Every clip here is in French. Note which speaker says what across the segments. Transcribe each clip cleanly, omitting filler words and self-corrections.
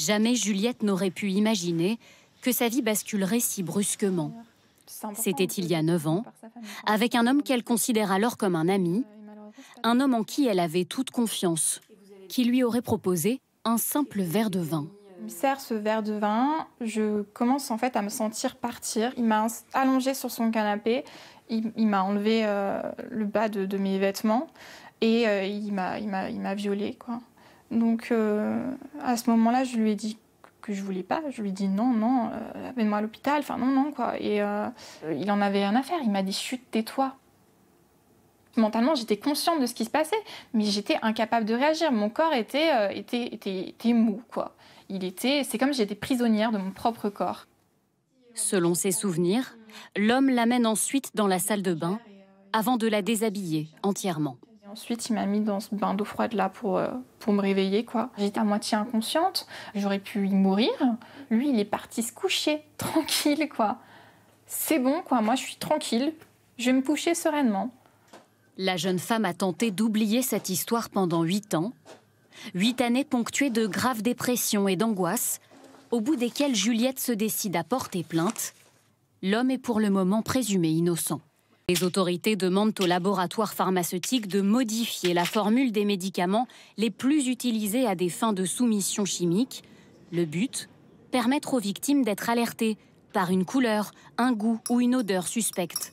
Speaker 1: Jamais Juliette n'aurait pu imaginer que sa vie basculerait si brusquement. C'était il y a 9 ans, avec un homme qu'elle considère alors comme un ami, un homme en qui elle avait toute confiance, qui lui aurait proposé un simple verre de vin.
Speaker 2: Il me sert ce verre de vin, je commence en fait à me sentir partir. Il m'a allongée sur son canapé, il m'a enlevé le bas de mes vêtements et il m'a violée, quoi. Donc à ce moment-là, je lui ai dit que je voulais pas. Je lui ai dit non, amène-moi à l'hôpital. Enfin non, quoi. Et il en avait rien à faire. Il m'a dit chut, tais-toi. Mentalement, j'étais consciente de ce qui se passait, mais j'étais incapable de réagir. Mon corps était mou, quoi. C'est comme si j'étais prisonnière de mon propre corps.
Speaker 1: Selon ses souvenirs, l'homme l'amène ensuite dans la salle de bain avant de la déshabiller entièrement.
Speaker 2: Ensuite, il m'a mis dans ce bain d'eau froide là pour me réveiller, quoi. J'étais à moitié inconsciente, j'aurais pu y mourir. Lui, il est parti se coucher, tranquille, quoi. C'est bon, quoi, moi je suis tranquille, je vais me coucher sereinement.
Speaker 1: La jeune femme a tenté d'oublier cette histoire pendant 8 ans. 8 années ponctuées de graves dépressions et d'angoisses, au bout desquelles Juliette se décide à porter plainte. L'homme est pour le moment présumé innocent. Les autorités demandent au laboratoire pharmaceutique de modifier la formule des médicaments les plus utilisés à des fins de soumission chimique. Le but, permettre aux victimes d'être alertées par une couleur, un goût ou une odeur suspecte.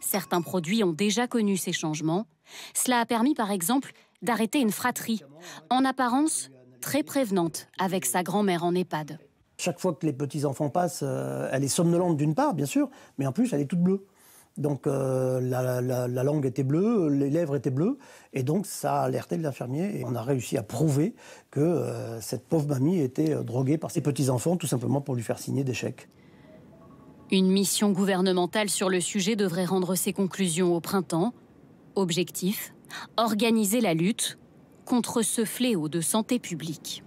Speaker 1: Certains produits ont déjà connu ces changements. Cela a permis par exemple d'arrêter une fratrie, en apparence très prévenante, avec sa grand-mère en EHPAD.
Speaker 3: Chaque fois que les petits-enfants passent, elle est somnolente d'une part, bien sûr, mais en plus elle est toute bleue. Donc la langue était bleue, les lèvres étaient bleues, et donc ça a alerté l'infirmier. Et on a réussi à prouver que cette pauvre mamie était droguée par ses petits-enfants, tout simplement pour lui faire signer des chèques.
Speaker 1: Une mission gouvernementale sur le sujet devrait rendre ses conclusions au printemps. Objectif, organiser la lutte contre ce fléau de santé publique.